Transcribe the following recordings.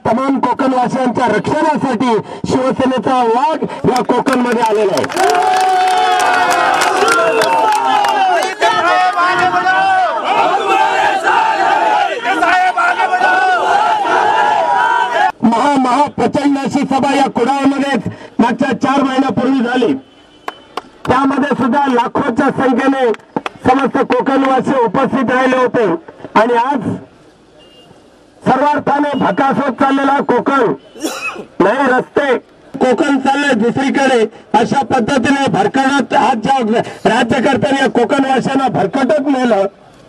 तमाम कोकणवासियांच्या रक्षणासाठी शिवसेनेचा वाघ या कोकण मध्ये आलेला आहे। महा प्रचंड अशी सभा या कुडाळमध्ये मागच्या 4 महिन्यापूर्वी झाली। त्यामध्ये सुद्धा लाखोच्या संख्येने समस्त कोकणवासी उपस्थित राहिले होते आणि आज सर्वार्थाने भकास होत चाललेला कोकण नाही रस्ते कोकण चालले दुसरीकडे अशा पद्धतीने भरकटत आज ज्या राज्यकर्त्यांनी कोकणवासियांना भरकटत नेलं,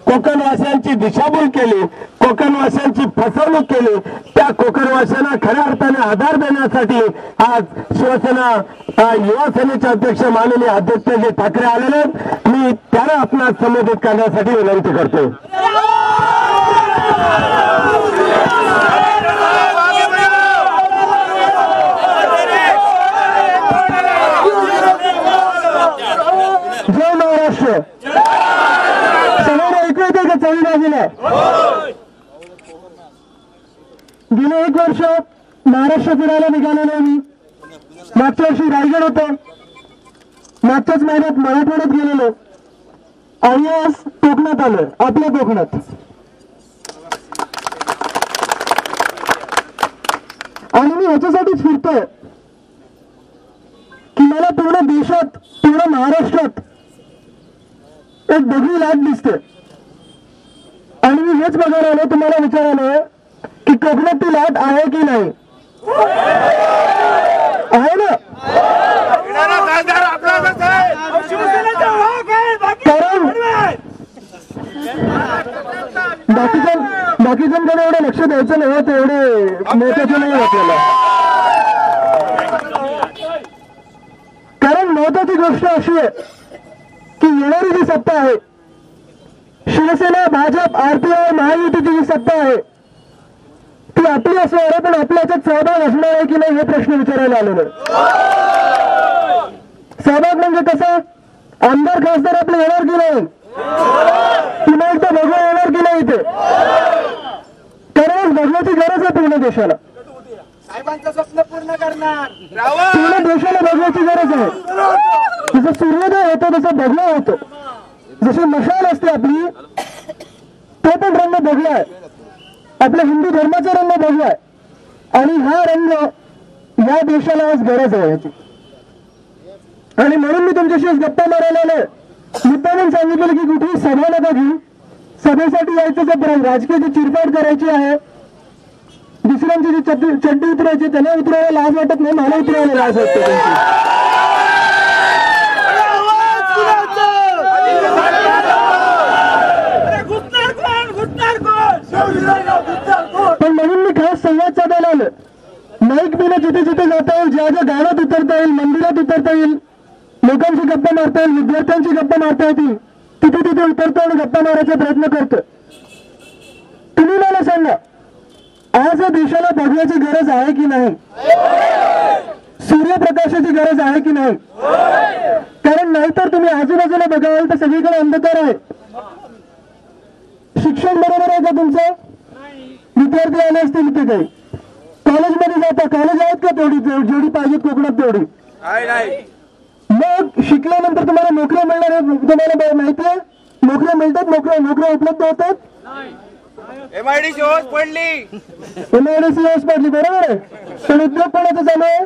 कोकणवासियांची दिशाभूल केली, कोकणवासियांची फसवणूक केली, त्या कोकणवासियांना खऱ्या अर्थाने आधार देण्यासाठी आज शिवसेना युवा सेनेचे अध्यक्ष माननीय आदित्यजी ठाकरे आलेले आहेत। मी त्यांना आपणास संबोधित करण्यासाठी विनंती करतो। जय महाराष्ट्र। सगळ्यांना ऐकू येते का चौही बाजूला? गेले 1 वर्ष महाराष्ट्र फिरायला निघालेलो मी। मागच्या वर्षी रायगड होतं, मागच्याच महिन्यात मराठवाड्यात गेलेलो आणि आज कोकणात आलोय, आपल्या कोकणात। आणि मी ह्याच्यासाठीच फिरतोय की मला पूर्ण देशात पूर्ण महाराष्ट्रात एक वेगळी लाट दिसते आणि मी हेच बघायला आलो, तुम्हाला विचारायला की कोकणात ती लाट आहे की नाही? आहे ना? कारण बाकीच्यांकडे एवढं लक्ष द्यायचं नाही, तेवढे महत्वाचे नाही आपल्याला। कारण महत्वाची गोष्ट अशी आहे की येणारी जी सत्ता आहे, शिवसेना भाजप आरपीआय महायुतीची जी सत्ता आहे ती आपली असणार आहे, पण आपल्या याच्यात सहभाग असणार आहे की नाही हे प्रश्न विचारायला आलेलो आहे। सहभाग म्हणजे कसं? आमदार खासदार आपले येणार की नाही, पुन्हा एकदा भगवा येणार की नाही ते, कारण भगवाची गरज आहे पूर्ण देशाला। साहेबांचं स्वप्न पूर्ण करणार पूर्ण देशाला भगवाची गरज आहे। जसं सूर्योदय होतो तसं भगवा होतो, जशी मशाल असते आपली तो पण रंग भगवा आहे, आपल्या हिंदू धर्माचा रंग भगवा आहे आणि हा रंग या देशाला आज गरज आहे याची। आणि म्हणून मी तुमच्याशी आज गप्पा मारायला आलोय। मुद्दामून सांगितलं की कुठेही सभा नका घेऊ, सभेसाठी यायचं तर राजकीय जी चिरफाड करायची आहे, दुसऱ्यांची जी चड्डी उतरायची त्यांना उतरायला लाज वाटत नाही, मला उतरायला लाज वाटते पण म्हणून मी खास संवाद साधायला आलो। माईक बिना जिथे जिथे जाता येईल, ज्या ज्या गावात उतरता येईल, मंदिरात उतरता येईल, लोकांची गप्पा मारता येईल, विद्यार्थ्यांची गप्पा मारता येतील, तिथे तिथे उतरतो आणि गप्पा मारायचा प्रयत्न करतो। तुम्ही मला सांगा, आज या देशाला भगव्याची गरज आहे की नाही? सूर्यप्रकाशाची गरज आहे की नाही? कारण नाहीतर तुम्ही आजूबाजूला बघाल तर सगळीकडे अंधकार आहे. शिक्षण बरोबर आहे का तुमचं? विद्यार्थी आले असतील इथे काही कॉलेजमध्ये जाता, कॉलेज आहेत का तेवढी जेवढी पाहिजेत कोकणात तेवढी? मग शिकल्यानंतर तुम्हाला नोकऱ्या मिळणार आहेत? तुम्हाला माहिती आहे नोकऱ्या मिळतात? नोकऱ्या उपलब्ध होतात? MIDC होस पडली. MIDC होस पडली, बरोबर आहे. पण उद्योग कोणाचं चालू आहे?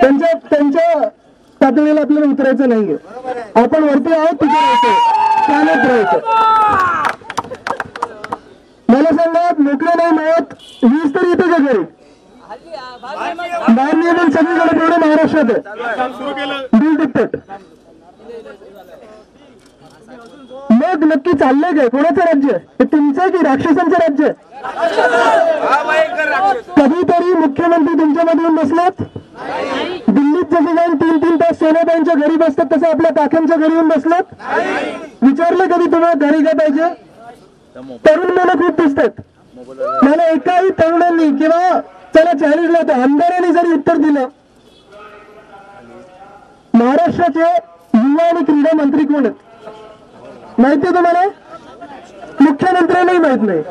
त्यांच्या पातळीला आपल्याला उतरायचं नाहीये. आपण वरती आहोत, तिथे राहायचं, चालत राहायचं. मला सांगा, नोकऱ्या नाही मिळत, वीज तरी येते का घरी? बाहेर नियमन सगळीकडे तेवढे महाराष्ट्रात आहे, बिल टिकट. मग नक्की चाललंय काय? कोणाचं राज्य? हे तुमचं की राक्षसांचं राज्य? कधीतरी मुख्यमंत्री तुमच्यामध्ये येऊन बसलात? दिल्लीत जसे जाऊन 3-3 तास सोनाबाईंच्या घरी बसतात तसं आपल्या काकांच्या घरी येऊन बसलात? विचारलं कधी तुम्हाला घरी काय पाहिजे? तरुण मुलं खूप दिसतात. मला एकाही तरुणांनी किंवा चला चॅलेंजला होतं आमदारांनी जरी उत्तर दिलं, महाराष्ट्राचे युवा आणि क्रीडा मंत्री कोण आहेत माहितीये तुम्हाला? मुख्यमंत्र्यांनाही माहित नाही.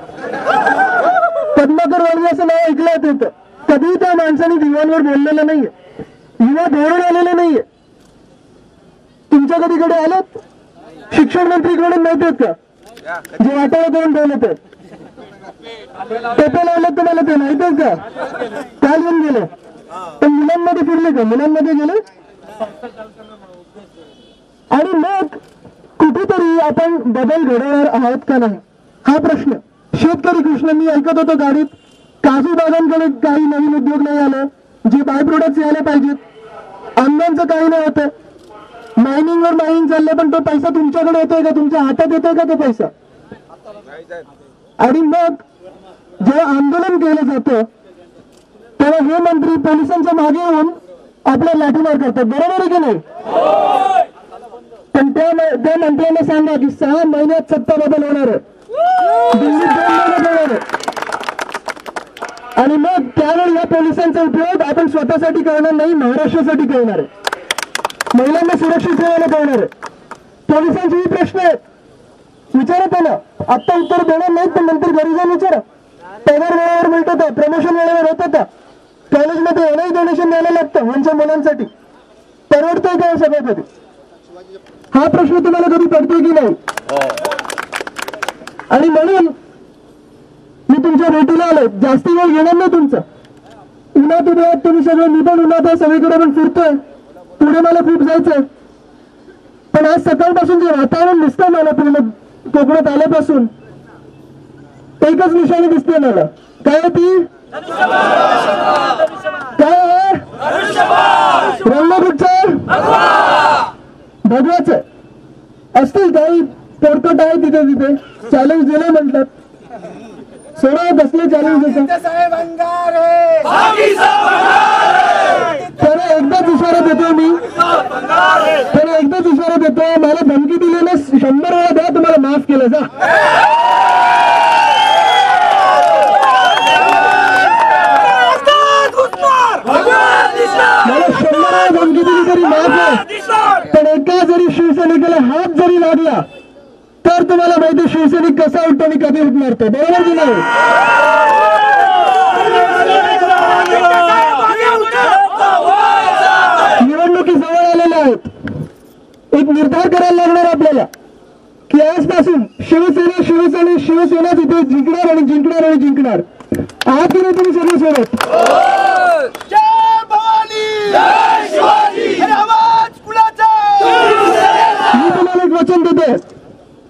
पद्माकर वाळवे असं नाव ऐकलं होतं, कधी त्या माणसाने युवांवर बोललेलं नाहीये. युवा धोरण आलेलं नाहीये. तुमच्या कधी कडे आलेत? शिक्षण मंत्री कोण माहिती आहेत का? जे वाटाळा करून ठेवलं ते पेपर लावलं तुम्हाला ते माहिती आहे का? काल येऊन गेले. पण मुलांमध्ये फिरले का? मुलांमध्ये गेले. आणि मग कुठेतरी आपण बदल घडवणार आहोत का नाही हा प्रश्न. शेतकरी कृष्ण, मी ऐकत होतो गाडीत, काजू बागांकडे काही नवीन उद्योग नाही आले, जे बाय प्रोडक्ट्स यायला पाहिजेत. आंब्यांचं काही नाही होतं. मायनिंगवर मायनिंग चाललंय, पण तो पैसा तुमच्याकडे येतोय का? तुमच्या हातात येतोय का तो पैसा? आणि मग जेव्हा आंदोलन केलं जातं तेव्हा हे मंत्री पोलिसांच्या मागे येऊन आपल्या लाठीमार करतात, बरोबर आहे की नाही? पण त्या मंत्र्यांना सांगा की 6 महिन्यात सत्ता बदल होणार आहे, दिल्लीत 2 महिन्यात होणार आहे. आणि मग त्यावेळी या पोलिसांचा उपयोग आपण स्वतःसाठी करणार नाही, महाराष्ट्रासाठी करणार आहे, महिलांना सुरक्षित ठेवायला करणार आहे. पोलिसांचेही प्रश्न आहेत, विचारा त्यांना. आत्ता उत्तर देणार नाहीत, पण नंतर घरी जाऊन विचारा. पगार वेळेवर मिळतो का? प्रमोशन वेळेवर होतं का? कॉलेजमध्ये एवढंही डोनेशन द्यायला लागतं यांच्या मुलांसाठी. परवडतंय का सगळं कधी? हा प्रश्न तुम्हाला कधी पडतोय की नाही? आणि म्हणून मी तुमच्या भेटीला आलोय. जास्ती वेळ घेणार नाही तुमचा. उन्हात उभे आहात तुम्ही सगळं, मी पण उन्हात आहे, सगळीकडे पण फिरतोय. पुढे मला खूप जायचंय. पण आज सकाळपासून जे वातावरण दिसतंय मला पूर्ण कोकणात आल्यापासून, एकच निशाणी दिसते मला. काय ती? काय आहे? रंगकुठचं? भगवाच असतील काही पोरकट आहे तिथे तिथे. चॅलेंज दिलं म्हणतात, सोडा बसले चॅलेंज देतात. त्याला एकदाच इशारा देतो मी, त्याला एकदाच इशारा देतो. मला धमकी दिलेलं 100 वेळा द्या, तुम्हाला माफ केलं जा. मला 100 वेळा धमकी दिली तरी माफ आहे. पण एका जरी शिवसैनिकाला हात जरी लागला तर तुम्हाला माहिती शिवसैनिक कसा उठतो आणि कधी उठणार तो, बरोबर की नाही? निवडणुकी जवळ आलेल्या आहेत. एक निर्धार करायला लागणार आपल्याला की आजपासून शिवसेना शिवसेना शिवसेना तिथे जिंकणार आणि जिंकणार आणि जिंकणार. आहात की नाही तुम्ही सगळे सोबत? मी तुम्हाला एक वचन देते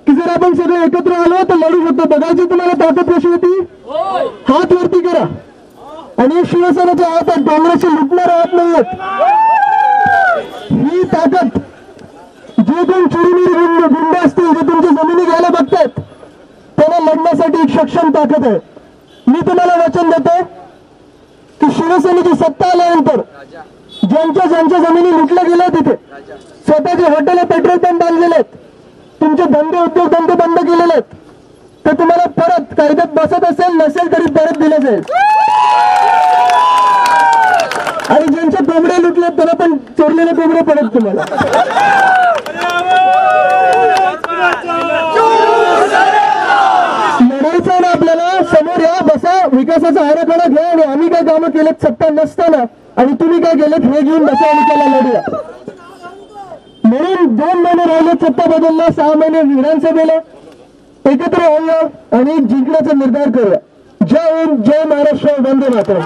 की जर आपण सगळे एकत्र आलो तर लढू शकतो. बघायची तुम्हाला ताकद कशी होती? हात वरती करा. आणि शिवसेनेचे हात आहेत, काँग्रेसचे लुटणारे हात नाही आहेत. ही ताकद जे कोण चुरीमीर गुंड असतील, जे तुमच्या जमिनी घ्यायला बघतात, त्यांना लढण्यासाठी एक सक्षम ताकद आहे. मी तुम्हाला वचन देतो की शिवसेनेची सत्ता आल्यानंतर ज्यांच्या ज्यांच्या जमिनी लुटल्या गेल्या तिथे स्वतःचे हॉटेल पेट्रोल पंप बांधलेले आहेत, तुमचे धंदे उद्योगधंदे बंद केलेले आहेत, ते तुम्हाला परत कायद्यात बसत असेल नसेल तरी परत दिलं जाईल. आणि ज्यांचे कोंबडे लुटले त्याला पण चोरलेले कोंबडे परत तुम्हाला. लढायचं ना आपल्याला. समोर या, बसा, विकासाचा आराखडा घ्या आणि आम्ही काय कामं केलेत सत्ता नसताना आणि तुम्ही काय केलेत हे घेऊन बसा आणि त्याला लढूया. म्हणून 2 महिने राहिले सत्ता बदलला, 6 महिने विधानसभेला. एकत्र होऊया आणि जिंकण्याचा निर्धार करूया. जय हिंद, जय महाराष्ट्र, वंदे मातरम.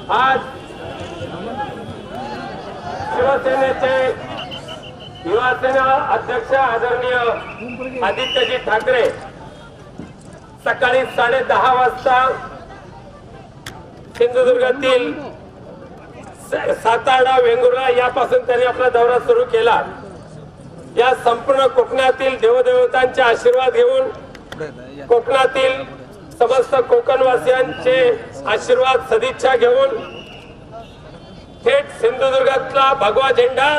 आज शिवसेनेचे युवासेना अध्यक्ष आदरणीय आदित्यजी ठाकरे सकाळी 10:30 वाजता सिंधुदुर्गातील सातारा वेंगुर्ला यापासून त्यांनी आपला दौरा सुरू केला. या संपूर्ण कोकणातील देवदेवतांचे आशीर्वाद घेऊन कोकणातील समस्त कोकणवासियांचे आशीर्वाद सदिच्छा घेऊन थेट सिंधुदुर्गातला भगवा झेंडा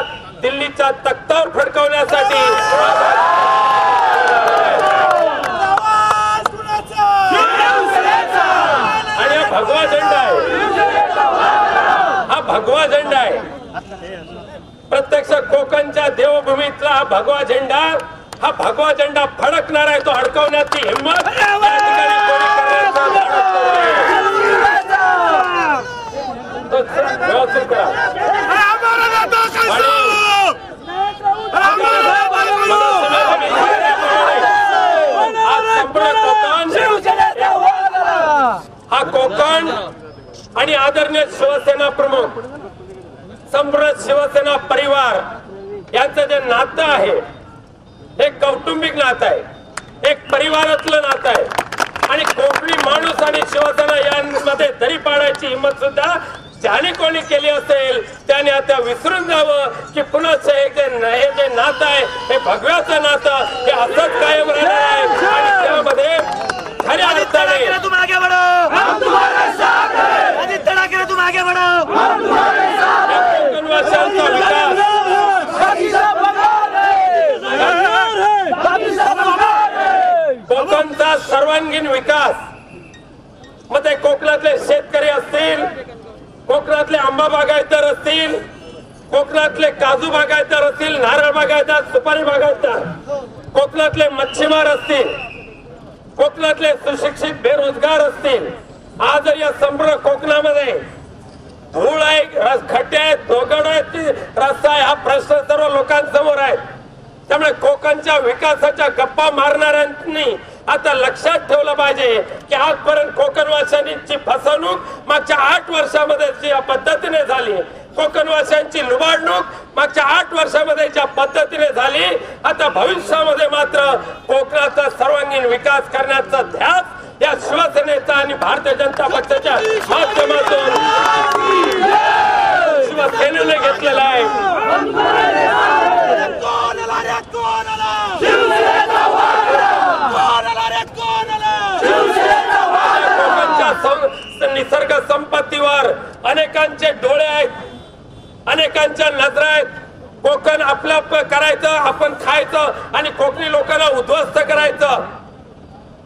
दिल्लीच्या तख्तावर फडकवण्यासाठी आणि हा भगवा झेंडा आहे. हा भगवा झेंडा आहे. प्रत्यक्ष कोकणच्या देवभूमीतला हा भगवा झेंडा, हा भगवा झेंडा फडकणार आहे. तो अडकवण्याची हिंमत या ठिकाणी कोणी व्यवस्थित करा. हा कोकण आणि आदरणीय शिवसेना प्रमुख संपूर्ण शिवसेना परिवार यांचं जे नातं आहे हे कौटुंबिक नातं आहे, एक परिवारातलं नातं आहे. आणि कोकणी माणूस आणि शिवसेना यांमध्ये दरी पाडायची हिंमत सुद्धा ज्याने कोणी केली असेल त्याने आता विसरून जावं की पुन्हा हे जे नातं आहे हे भगव्याचं नातं हे असंच कायम राहणार आहे. आणि त्यामध्ये खऱ्या अर्थाने कोकणवासियांचा विकास, कोकणचा सर्वांगीण विकास, मग ते कोकणातले शेतकरी असतील, कोकणातले आंबा बागायतदार असतील, कोकणातले काजू बागायतदार असतील, नारळ बागायतदार, सुपारी बागायतदार, कोकणातले मच्छीमार असतील, कोकणातले सुशिक्षित बेरोजगार असतील. आज या संपूर्ण कोकणामध्ये धूळ आहे, खड्डे आहेत, दगड आहेत, रस्ता आहे, हा प्रश्न सर्व लोकांसमोर आहे. त्यामुळे कोकणच्या विकासाच्या गप्पा मारणाऱ्यांनी आता लक्षात ठेवलं पाहिजे की आजपर्यंत कोकणवासियांची फसवणूक मागच्या 8 वर्षामध्ये ज्या पद्धतीने झाली, कोकणवासियांची लुबाडणूक मागच्या 8 वर्षामध्ये ज्या पद्धतीने झाली, आता भविष्यामध्ये मात्र कोकणाचा सर्वांगीण विकास करण्याचा ध्यास या शिवसेनेचा आणि भारतीय जनता पक्षाच्या माध्यमातून शिवसेनेने घेतलेला आहे. कोकणच्या निसर्ग संपत्तीवर अनेकांचे डोळे आहेत, अनेकांच्या नजरा आहेत. कोकण आपलं करायचं, आपण खायचं आणि कोकणी लोकांना उद्ध्वस्त करायचं,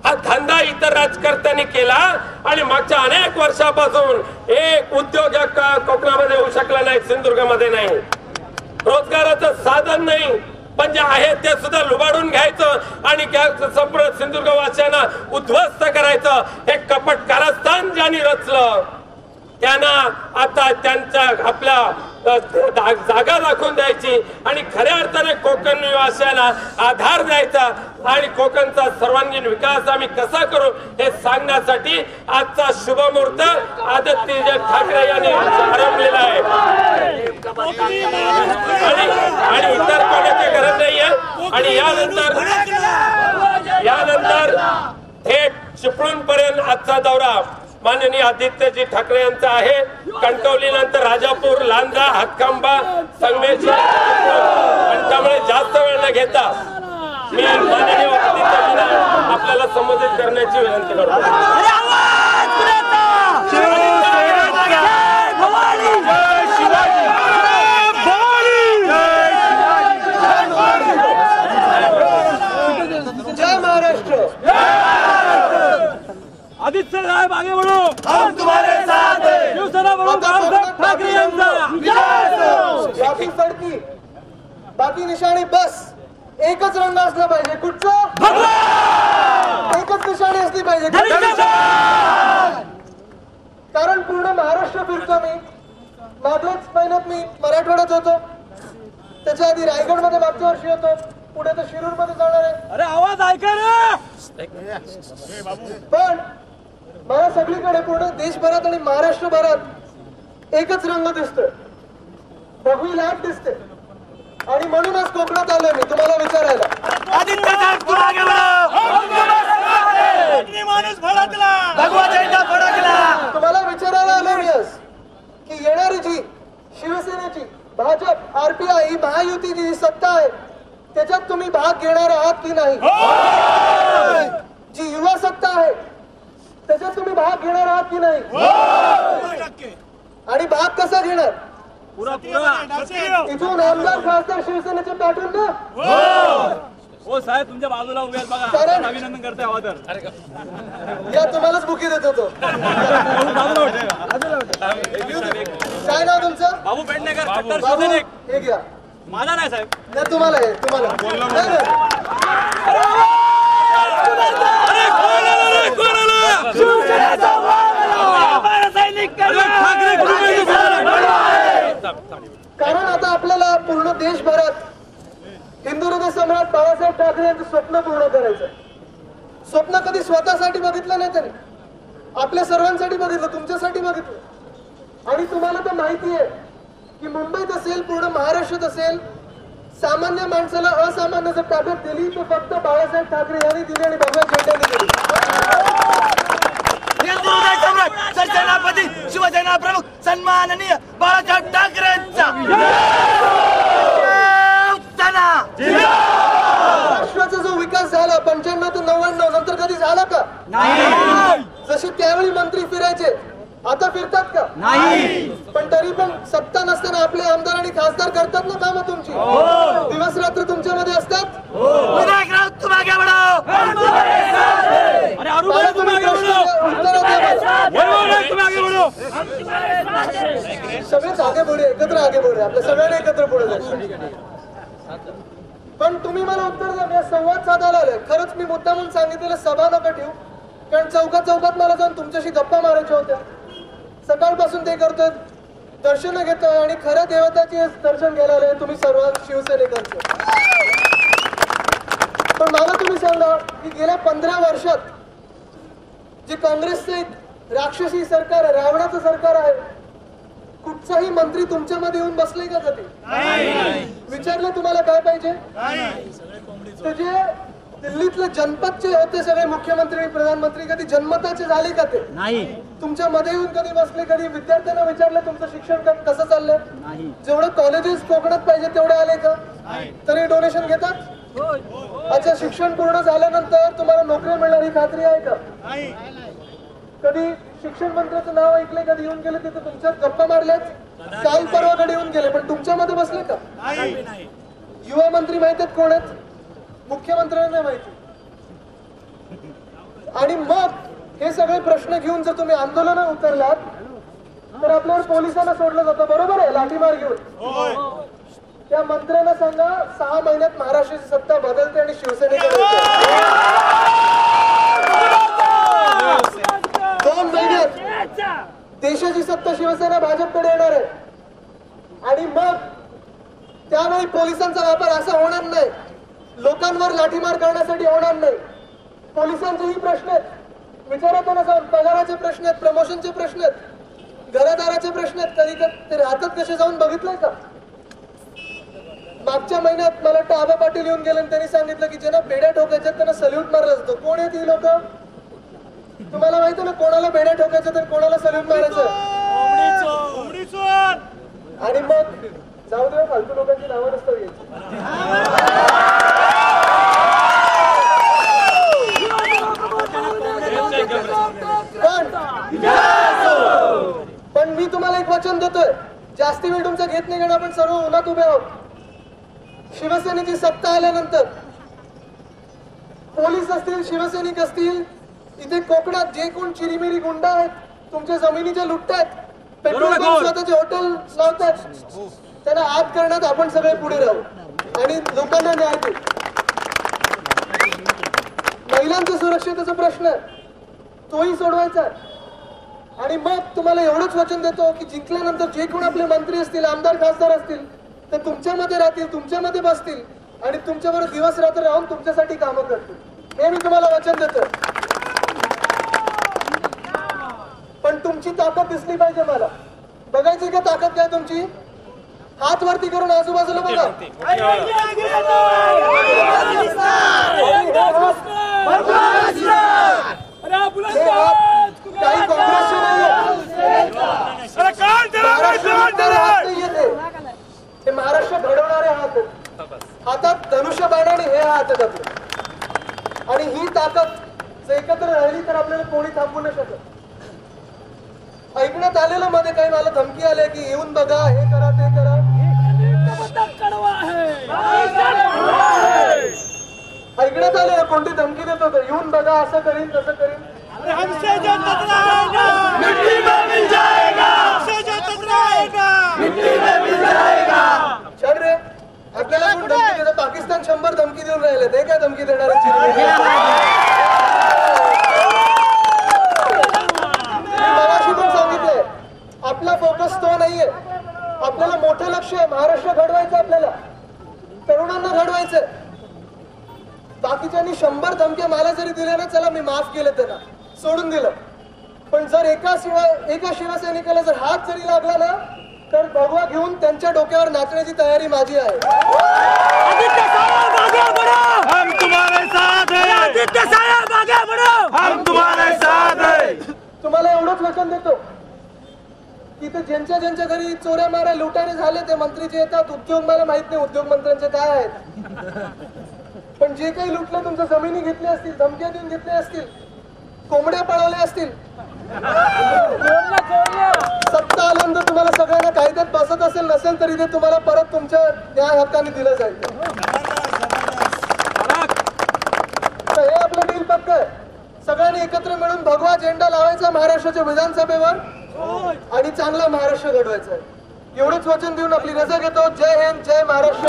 हा धंदा इतर राजकर्त्यांनी केला. आणि मागच्या अनेक वर्षापासून एक उद्योग कोकणामध्ये येऊ शकला नाही, सिंधुदुर्गमध्ये नाही, रोजगाराचं साधन नाही. पण जे आहे ते सुद्धा लुबाडून घ्यायचं आणि संपूर्ण सिंधुदुर्गवासियांना उद्ध्वस्त करायचं, हे कपट कारस्थान ज्यांनी रचलं त्यांना आता त्यांच्या आपल्या जागा दाखवून द्यायची आणि खऱ्या अर्थाने कोकण निवासियांना आधार द्यायचा आणि कोकणचा सर्वांगीण विकास आम्ही कसा करू हे सांगण्यासाठी आजचा शुभमुहूर्त आदित्य ठाकरे यांनी आरंभलेला आहे. आणि इतर कोणाची गरज नाहीये. आणि यानंतर थेट चिपळूण पर्यंत आजचा दौरा माननीय आदित्यजी ठाकरे यांचा आहे. कणकवली नंतर राजापूर, लांजा, हातखंबा, संगमेश्वर आणि त्यामुळे जास्त वेळ न घेता मी माननीय आदित्यजींना आपल्याला संबोधित करण्याची विनंती करतो. जय महाराष्ट्र. आदित्य साहेब आगे बढ़ो, हम तुम्हारे साथ हैं. शिवसेना बरोबर बाळासाहेब ठाकरे यांचा बाकी फडकी, बाकी निशाणी बस. एकच रंग असला पाहिजे. कुठचं? एकच निशाणी असली पाहिजे. कारण पूर्ण महाराष्ट्र फिरतो मी. मागल्याच महिन्यात मी मराठवाड्यात होतो, त्याच्या आधी रायगड मध्ये मागच्या वर्षी होतो, पुढे तर शिरूर मध्ये जाणार आहे. अरे आवाज ऐका रे. पण मला सगळीकडे पूर्ण देशभरात आणि महाराष्ट्रभरात एकच रंग दिसतोय, भगवी लाट दिसते. आणि म्हणूनच कोकणात आलोय मी तुम्हाला विचारायला. आदित्य साहेब तू आगे बढ़ो, माणूस भडकला, भगवा झेंडा फडकला. तुम्हाला विचारायला आलोय मी आज की येणारी जी शिवसेनेची, भाजप, आरपीआय ही महायुती जी सत्ता आहे त्याच्यात तुम्ही भाग घेणार आहात की नाही? जी युवा सत्ता आहे त्याच्यात तुम्ही भाग घेणार आहात की नाही? आणि भाग कसा घेणार? पुरा इथून आमदार खासदार शिवसेनेचे पाठवून ना. हो साहेब तुमच्या बाजूला उभे आहेत बघा, कारण- अभिनंदन करते हवा तर. या तुम्हालाच बुकी देत होतो. काय नाव तुमचं? बाबू पेडणेकर, कट्टर बाबू, शिवसैनिक. हे घ्या. माझा नाही साहेब. नाही, तुम्हाला आहे, तुम्हाला. नाही, नाही. अरे कोण आला रे, कोण आला? शिवसेनेचा वार आला. सैनिक ठाकरे कुटुंबाची कारण आता आपल्याला पूर्ण देशभरात हिंदुहृदय सम्राट बाळासाहेब ठाकरे यांचं स्वप्न पूर्ण करायचं. स्वप्न कधी स्वतःसाठी बघितलं नाही त्यांनी, आपल्या सर्वांसाठी बघितलं, तुमच्यासाठी बघितलं. आणि तुम्हाला तर माहिती आहे की मुंबईत असेल, पूर्ण महाराष्ट्रात असेल, सामान्य माणसाला असामान्य जर ताब्यात दिली तर फक्त बाळासाहेब ठाकरे यांनी दिली आणि भगवा झेंड्याने दिली. सेनापती शिवसेना प्रमुख सन्माननीय बाळासाहेब ठाकरेंचा महाराष्ट्राचा जो विकास झाला 95 ते 99 नंतर कधी झाला का? जसे त्यावेळी मंत्री फिरायचे आता फिरतात का? नाही. पण तरी पण सत्ता नसताना आपले आमदार आणि खासदार करतात ना कामं तुमची. दिवस रात्र तुमच्यामध्ये असतात. विनायक राऊत तुम आगे बढ़ो. अरे अरुण तुम आगे बढ़ो. उत्तरं द्या मला. वैभव तुम आगे बढ़ो. सगळेच आगे पुढे, एकत्र आगे पुढे, आपल्या सगळ्यांना एकत्र पुढे जायचं. पण तुम्ही मला उत्तर द्या. मी संवाद साधायला आलोय. खरंच मी मुद्दा म्हणून सांगितलेलं सभा नका ठेवू, कारण चौकात मला जाऊन तुमच्याशी गप्पा मारायच्या होत्या. सकाळपासून ते करतोय, दर्शन घेतोय आणि खऱ्या देवताचे दर्शन घ्यायला आले तुम्ही सर्व शिवसैनिकांचं. पण मला तुम्ही सांगा की गेल्या 15 वर्षात जे काँग्रेसचं एक राक्षसी सरकार आहे, रावणाचं सरकार आहे, कुठचाही मंत्री तुमच्यामध्ये येऊन बसले का कधी? विचारलं तुम्हाला काय पाहिजे? ते जे दिल्लीतले जनपदचे होते सगळे मुख्यमंत्री प्रधानमंत्री कधी जन्मताचे झाले का? ते नाही. तुमच्या मध्ये येऊन कधी बसले? कधी विद्यार्थ्यांना विचारलं तुमचं शिक्षण कसं चाललंय? जेवढं कॉलेजेस कोकणात पाहिजे तेवढे आले का? तरी डोनेशन घेतात. अच्छा, शिक्षण पूर्ण झाल्यानंतर तुम्हाला नोकरी मिळणार ही खात्री आहे का? कधी शिक्षण मंत्र्याचं नाव ऐकले? कधी येऊन गेले तिथे तुमच्यात गप्पा मारल्यात? काल परवाकडे येऊन गेले पण तुमच्यामध्ये बसले का? युवा मंत्री माहिती आहेत कोण आहेत? मुख्यमंत्र्यांना नाही माहिती. आणि मग हे सगळे प्रश्न घेऊन जर तुम्ही आंदोलनात उतरलात तर आपल्यावर पोलिसांना सोडलं जातं. बरोबर आहे, लाठीमार घेऊन. त्या मंत्र्यांना सांगा 6 महिन्यात महाराष्ट्राची सत्ता बदलते आणि शिवसेनेकडे 2 महिन्यात देशाची सत्ता शिवसेना भाजपकडे येणार आहे. आणि मग त्यावेळी पोलिसांचा वापर असा होणार नाही, लोकांवर लाठीमार करण्यासाठी होणार नाही. पोलिसांचेही प्रश्न आहेत, विचारा त्यांना जाऊन. पगाराचे प्रश्न आहेत, प्रमोशनचे प्रश्न आहेत, घरदाराचे प्रश्न आहेत. कधी ते राहतात कसे जाऊन बघितलंय का? मागच्या महिन्यात मला वाटतं आबा पाटील येऊन गेले आणि त्यांनी सांगितलं की ज्यांना बेड्या ठोकायच्या त्यांना सल्यूट मारला जातो. कोण आहेत ही लोक? तुम्हाला माहिती ना कोणाला बेड्या ठोकायचं तर कोणाला सल्यूट मारायचं? आणि मग जाऊ दे, फालतू लोकांची नावं नसतात घ्यायची. पण मी तुम्हाला एक वचन देतोय, जास्ती वेळ तुमचा घेत नाही, कारण आपण सर्व उन्हात उभे आहोत. शिवसेनेची सत्ता आल्यानंतर पोलीस असतील, शिवसैनिक असतील, इथे कोकणात जे कोण चिरीमिरी गुंड आहेत, तुमच्या जमिनीच्या लुटतात, पेट्रोल पंप स्वतःचे हॉटेल लावतात, त्यांना आत करण्यात आपण सगळे पुढे राहू आणि लोकांना न्याय देऊ. महिलांच्या सुरक्षेचा प्रश्न तोही सोडवायचा. आणि मग तुम्हाला एवढंच वचन देतो की जिंकल्यानंतर जे कोण आपले मंत्री असतील, आमदार खासदार असतील, ते तुमच्यामध्ये राहतील, तुमच्यामध्ये बसतील आणि तुमच्याबरोबर दिवस रात्र राहून तुमच्यासाठी कामं करतील. हे मी तुम्हाला वचन देतो. पण तुमची ताकद दिसली पाहिजे मला. बघायची का ताकद काय तुमची? हात वरती करून आजूबाजूला बघा. काही काँग्रेसचे हे महाराष्ट्र घडवणारे हात. हातात धनुष्य बाणाने हे हात आहेत आपले. आणि ही ताकद जर एकत्र राहिली तर आपल्याला कोणी थांबवू नाही शकत. ऐकण्यात आलेलं मध्ये काही मला धमकी आली की येऊन बघा, हे करा, ते करा. ऐकण्यात आलेलं कोणती धमकी देत होतं, येऊन बघा, असं करीन तसं करीन. छान रे, आपल्याला कोण धमकी देतं? पाकिस्तान 100 धमकी देऊन राहिले, ते काय धमकी देणार? मगाशी पण सांगितलंय, आपला फोकस तो नाहीये. आपल्याला मोठं लक्ष आहे, महाराष्ट्र घडवायचं, आपल्याला तरुणांना घडवायचं. बाकीच्यांनी 100 धमक्या मला जरी दिल्या ना, चला मी माफ केलं, त्यांना सोडून दिलं. पण जर एका शिवसैनिकाला जर हात जरी लागला ना तर भगवा घेऊन त्यांच्या डोक्यावर नाचण्याची तयारी माझी आहे. तुम्हाला एवढंच वचन देतो की ते ज्यांच्या ज्यांच्या घरी चोऱ्या मारा लुटारे झाले ते मंत्री जे येतात, उद्योग मला माहित नाही उद्योग मंत्र्यांचे काय आहेत, पण जे काही लुटलं, तुमच्या जमिनी घेतल्या असतील, धमक्या देऊन घेतल्या असतील, कोंबड्या पळवल्या असतील, सत्ता आल्यानंतर तुम्हाला सगळ्यांना कायद्यात बसत असेल नसेल तरी ते तुम्हाला परत तुमच्या न्याय हक्काने दिलं जाईल. तर हे आपलं डील पक्क आहे. सगळ्यांनी एकत्र मिळून भगवा झेंडा लावायचा महाराष्ट्राच्या विधानसभेवर आणि चांगला महाराष्ट्र घडवायचा आहे. एवढंच वचन देऊन आपली रजा घेतो. जय हिंद, जय महाराष्ट्र.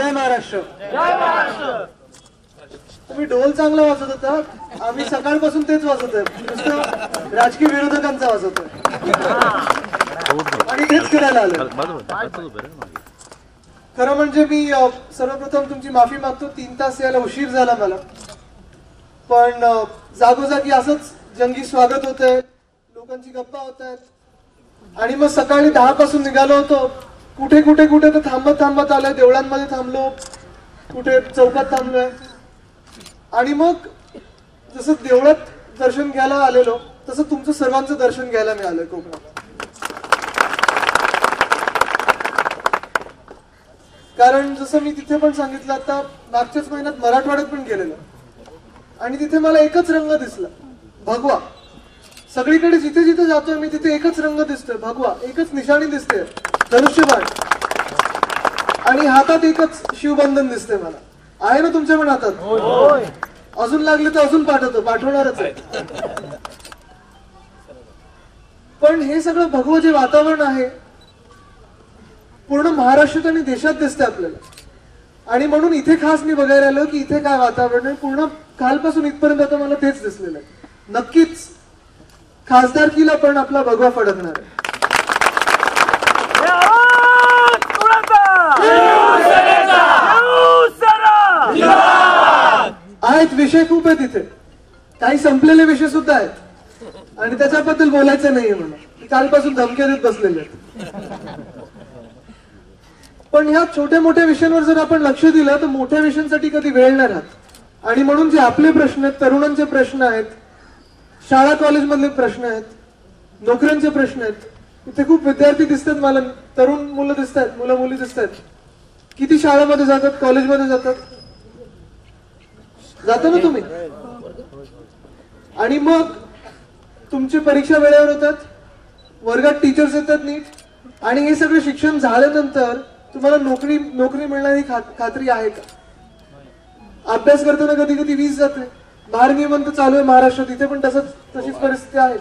जय महाराष्ट्र. तुम्ही ढोल चांगला वाजवत होता, आम्ही सकाळपासून तेच वाजवतोय, नुसतं राजकीय विरोधकांचा वाजवतोय आणि तेच करायला आलो. खरं म्हणजे मी सर्वप्रथम तुमची माफी मागतो, 3 तास यायला उशीर झाला मला, पण जागोजागी असंच जंगी स्वागत होत आहे, लोकांची गप्पा होत आहेत आणि मग सकाळी 10 पासून निघालो होतो. कुठे कुठे कुठे तर थांबत आलोय, देवळांमध्ये थांबलो, कुठे चौकात थांबलोय आणि मग जसं देवळात दर्शन घ्यायला आलेलो तसं तुमचं सर्वांचं दर्शन घ्यायला मिळालंय कोकणात. कारण जसं मी तिथे पण सांगितलं, आता मागच्याच महिन्यात मराठवाड्यात पण गेलेलो आणि तिथे मला एकच रंग दिसला, भगवा. सगळीकडे जिथे जिथे जातोय मी तिथे एकच रंग दिसतोय, भगवा, एकच निशाणी दिसते, धनुष्यबाण, आणि हातात एकच शिवबंधन दिसते. मला आहे ना तुमच्या पण हातात? अजून लागले तर अजून पाठवणारच आहे. पण हे सगळं भगवं जे वातावरण आहे पूर्ण महाराष्ट्रात आणि देशात दिसते आपल्याला, आणि म्हणून इथे खास मी बघायला आलो की इथे काय वातावरण आहे. पूर्ण कालपासून इथपर्यंत आता मला तेच दिसलेलं आहे. नक्कीच खासदारकीला पण आपला भगवा फडकणार आहे. आहेत विषय खूप आहेत तिथे, काही संपलेले विषय सुद्धा आहेत आणि त्याच्याबद्दल बोलायचं नाहीये मला, कालपासून धमक्या देत बसलेले आहेत. पण ह्या छोट्या मोठ्या विषयांवर जर आपण लक्ष दिलं तर मोठ्या विषयांसाठी कधी वेळ नाही राहत. आणि म्हणून जे आपले प्रश्न आहेत, तरुणांचे प्रश्न आहेत, शाळा कॉलेजमधले प्रश्न आहेत, नोकऱ्यांचे प्रश्न आहेत, इथे खूप विद्यार्थी दिसतात मला, तरुण मुलं दिसत आहेत, मुलं मुली दिसत आहेत. किती शाळेमध्ये जातात, कॉलेजमध्ये जातात ना तुम्ही, आणि मग तुमची परीक्षा वेळेवर होतात, वर्गात टीचर्स येतात नीट, आणि हे सगळं शिक्षण झाल्यानंतर तुम्हाला नोकरी मिळणारी खात्री आहे का? अभ्यास करताना कधी कधी वीज जाते, भारनियमन तर चालू आहे महाराष्ट्रात, इथे पण तशीच परिस्थिती आहे.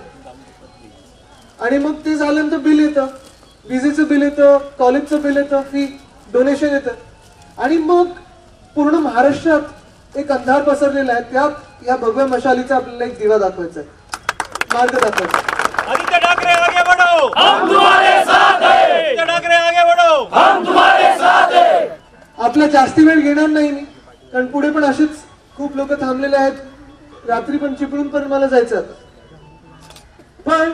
आणि मग ते झाल्यानंतर बिल येतं, विजेचं बिल येतं, कॉलेजचं बिल येतं, फी डोनेशन येतं, आणि मग पूर्ण महाराष्ट्रात एक अंधार पसरलेला आहे. त्यात या भगव्या मशालीचा आपल्याला एक दिवा दाखवायचा आहे, मार्ग दाखवायचा. आदित्य ठाकरे आगे बढ़ो, हम तुम्हारे साथ हैं. आदित्य ठाकरे आगे बढ़ो, हम तुम्हारे साथ हैं. आपला जास्ती वेळ घेणार नाही मी, कारण पुढे पण असेच खूप लोक थांबलेले आहेत, रात्री पण चिपळूण पण मला जायचं. पण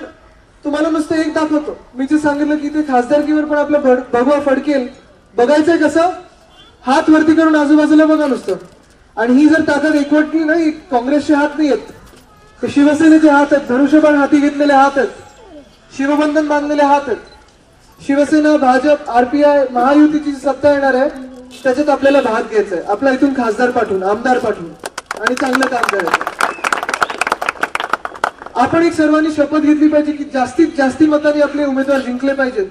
तुम्हाला नुसतं एक दाखवतो, मी जे सांगितलं की ते खासदारकीवर पण आपला भगवा फडकेल. बघायचंय कसं? हात वरती करून आजूबाजूला बघा नुसतं. आणि ही जर ताकद एकवटली ना, ही काँग्रेसचे हात नाही आहेत, ते शिवसेनेचे हात आहेत, धनुष्यबाण हाती घेतलेले हात आहेत, शिवबंधन बांधलेले हात आहेत. शिवसेना, भाजप, आरपीआय महायुतीची सत्ता येणार आहे, त्याच्यात आपल्याला भाग घ्यायचा आहे. आपला इथून खासदार पाठवून, आमदार पाठवून, आणि चांगलं काम करायचं. आपण एक सर्वांनी शपथ घेतली पाहिजे की जास्तीत जास्त मतांनी आपले उमेदवार जिंकले पाहिजेत.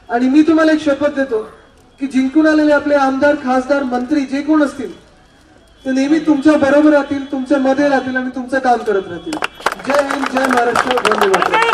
आणि मी तुम्हाला एक शपथ देतो की जिंकून आलेले आपले आमदार, खासदार, मंत्री जे कोण असतील ते नेहमी तुमच्या बरोबर राहतील, तुमच्या मध्ये राहतील आणि तुमचं काम करत राहतील. जय हिंद, जय महाराष्ट्र, धन्यवाद.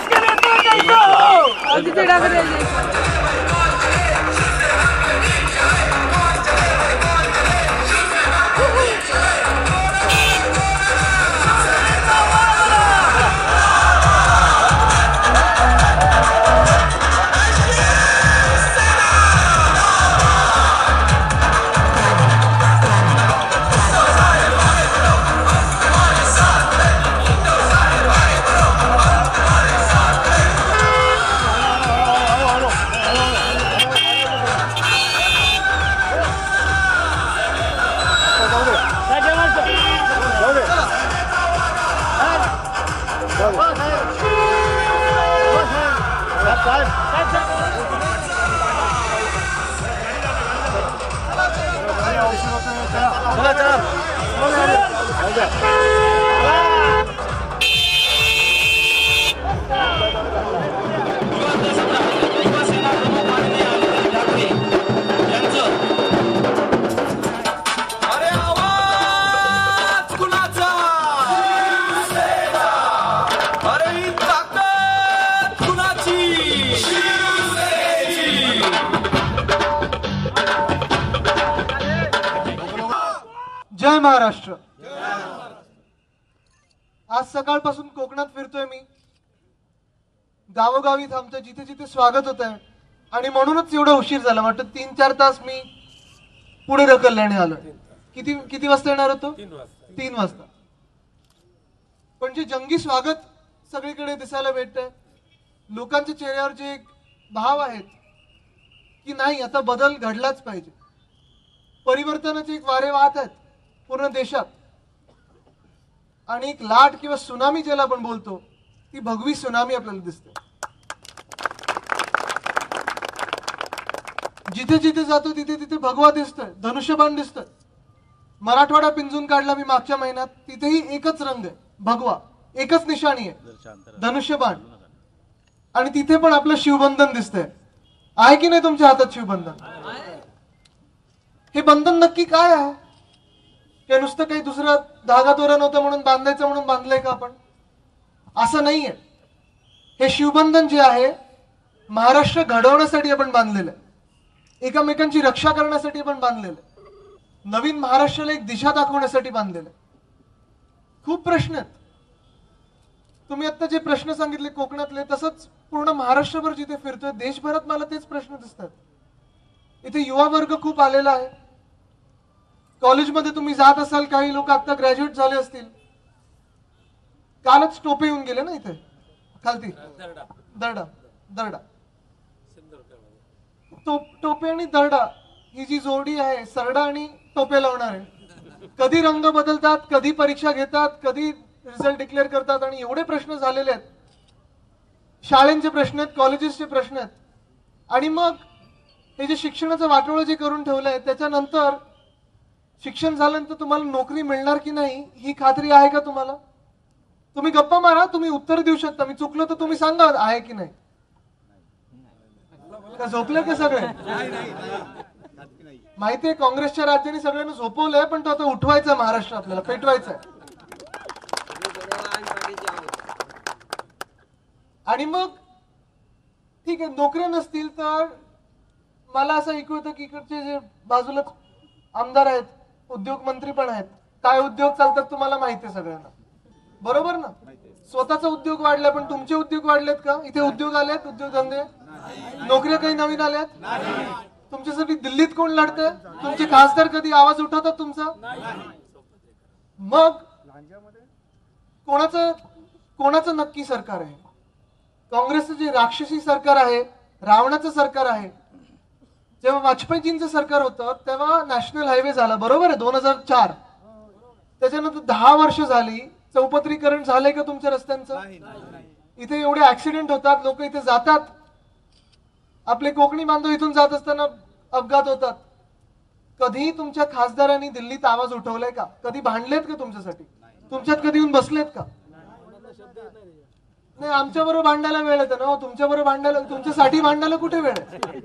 महाराष्ट्र. आज सकाळपासून कोकणात फिरतोय मी, गावोगावी थांबतोय, जिथे जिथे स्वागत होत आहे. आणि म्हणूनच एवढा उशीर झाला. वाटतं 3-4 तास मी पुढे ढकलल्याने आलो. किती वाजता येणार होतो? 3 वाजता. पण जे जंगी स्वागत सगळीकडे दिसायला भेटतंय, लोकांच्या चेहऱ्यावर जे एक भाव आहेत की नाही आता बदल घडलाच पाहिजे, परिवर्तनाचे एक वारे वाहत आहेत पूर्ण देशात. आणि एक लाट किंवा सुनामी ज्याला आपण बोलतो, ती भगवी सुनामी आपल्याला दिसते. जिथे जिथे जातो तिथे तिथे भगवा दिसतोय, धनुष्यबाण दिसतोय. मराठवाडा पिंजून काढला मी मागच्या महिन्यात, तिथेही एकच रंग आहे, भगवा, एकच निशाणी आहे, धनुष्यबाण. आणि तिथे पण आपलं शिवबंधन दिसतंय. आहे की नाही तुमच्या हातात शिवबंधन? हे बंधन नक्की काय आहे? हे नुसतं काही दुसरं धागा दोरा नव्हतं म्हणून बांधायचं म्हणून बांधलंय का आपण? असं नाहीये. हे शिवबंधन जे आहे महाराष्ट्र घडवण्यासाठी आपण बांधलेलं आहे, एकमेकांची रक्षा करण्यासाठी आपण बांधलेलं आहे, नवीन महाराष्ट्राला एक दिशा दाखवण्यासाठी बांधलेलं आहे. खूप प्रश्न आहेत. तुम्ही आता जे प्रश्न सांगितले कोकणातले, तसंच पूर्ण महाराष्ट्रभर जिथे फिरतोय देशभरात मला तेच प्रश्न दिसतात. इथे युवा वर्ग खूप आलेला आहे. कॉलेजमध्ये तुम्ही जात असाल, काही लोक आता ग्रॅज्युएट झाले असतील. कालच टोपे येऊन गेले ना इथे खालती, दरडा. टोपे आणि दरडा ही जी जोडी आहे, सरडा आणि टोपे लावणारे, कधी रंग बदलतात, कधी परीक्षा घेतात, कधी रिझल्ट डिक्लेअर करतात. आणि एवढे प्रश्न झालेले आहेत. शाळेंचे प्रश्न आहेत, कॉलेजेसचे प्रश्न आहेत. आणि मग हे जे शिक्षणाचं वाटोळं जे करून ठेवलंय, त्याच्यानंतर शिक्षण झाल्यानंतर तुम्हाला नोकरी मिळणार की नाही ही खात्री आहे का तुम्हाला? तुम्ही गप्पा मारा, तुम्ही उत्तर देऊ शकता. मी चुकलो तर तुम्ही सांगा आहे की नाही. का झोपले का सगळे? माहितीये काँग्रेसच्या राज्याने सगळ्यांना झोपवलंय, पण तो आता उठवायचा महाराष्ट्र आपल्याला पेटवायचा आहे. आणि मग ठीक आहे, नोकऱ्या नसतील तर मला असं ऐकू येतं की इकडचे जे बाजूला आमदार आहेत, उद्योग मंत्री पण आहेत. काय उद्योग चालतात तुम्हाला माहिती आहे सगळ्यांना, बरोबर ना? स्वतःचा उद्योग वाढलाय, पण तुमचे उद्योग वाढलेत का? इथे उद्योग आलेत, उद्योगधंदे, नोकऱ्या काही नवीन आल्यात? तुमच्यासाठी दिल्लीत कोण लढतंय? तुमचे खासदार कधी आवाज उठवतात तुमचा? मग कोणाचं नक्की सरकार आहे? काँग्रेसचं जे राक्षसी सरकार आहे, रावणाचं सरकार आहे. जेव्हा वाजपेयीजींचं सरकार होतं तेव्हा नॅशनल हायवे झाला, बरोबर आहे, 2004. त्याच्यानंतर 10 वर्ष झाली, चौपदरीकरण झालंय का तुमच्या रस्त्यांचं? इथे एवढे ऍक्सिडेंट होतात, लोक इथे जातात. आपले कोकणी बांधव इथून जात असताना अपघात होतात. कधी तुमच्या खासदारांनी दिल्लीत आवाज उठवलाय का? कधी भांडलेत का तुमच्यासाठी? तुमच्यात कधी येऊन बसलेत का? नाही, आमच्या बरोबर भांडायला वेळ येतं ना, तुमच्या बरोबर भांडायला, तुमच्यासाठी भांडायला कुठे वेळ आहे?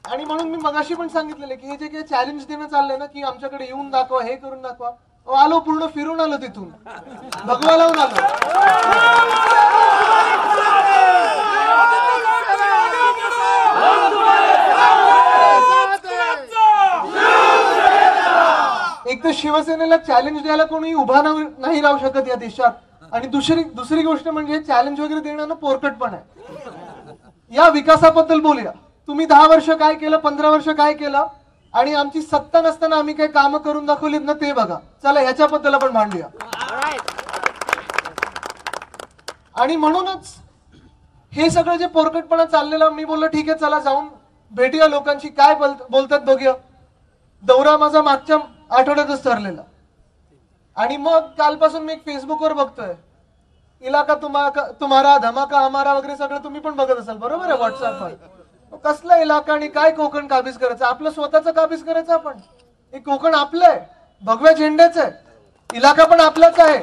आणि म्हणून मी मगाशी पण सांगितलेलं की हे जे काही चॅलेंज देणं चाललंय ना, की आमच्याकडे येऊन दाखवा, हे करून दाखवा. आलो, पूर्ण फिरून आलो, तिथून भगवा लावून आलो. एक तर शिवसेनेला चॅलेंज द्यायला कोणी उभा नाही राहू शकत या देशात. आणि दुसरी गोष्ट म्हणजे चॅलेंज वगैरे देणं ना पोरकटपण आहे. या विकासाबद्दल बोलूया. तुम्ही 10 वर्ष काय केलं, 15 वर्ष काय केलं, आणि आमची सत्ता नसताना आम्ही काही कामं करून दाखवलीत ना ते बघा. चला ह्याच्याबद्दल आपण भांडूया. आणि म्हणूनच हे सगळं जे पोरकटपणा चाललेलं, मी बोललो ठीक आहे, चला जाऊन भेटूया लोकांशी, काय बोलतात बघूया. दौरा माझा मागच्या आठवड्यातच ठरलेला. आणि मग कालपासून मी फेसबुकवर बघतोय, इलाका तुम्हारा धमाका हमारा वगैरे सगळं तुम्ही पण बघत असाल, बरोबर आहे, व्हॉट्सअपवर. कसला इलाका आणि काय कोकण काबीज करायचं? आपलं स्वतःचं काबीज करायचं आपण. हे कोकण आपलं आहे, भगव्या झेंड्याचं आहे. इलाका पण आपलाच आहे.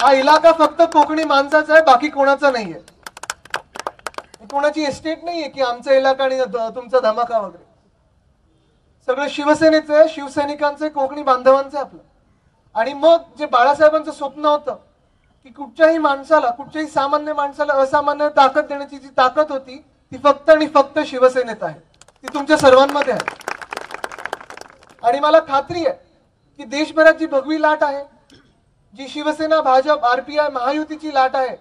हा इलाका फक्त कोकणी माणसाचा आहे, बाकी कोणाचा नाहीये. कोणाची एस्टेट नाहीये की आमचा इलाका आणि तुमचा धमाका वगैरे. सगळं शिवसेनेचं आहे, शिवसैनिकांचं आहे, कोकणी बांधवांचं आहे आपलं. आणि मग जे बाळासाहेबांचं स्वप्न होतं की कुठच्याही माणसाला, कुठच्याही सामान्य माणसाला असामान्य ताकद देण्याची जी ताकद होती, ती फक्त आणि फक्त शिवसेनेत आहे. ती तुमच्या सर्वांमध्ये आहे. आणि मला खात्री आहे की देशभरात जी भगवी लाट आहे, जी शिवसेना, भाजप, आरपीआय महायुतीची लाट आहे,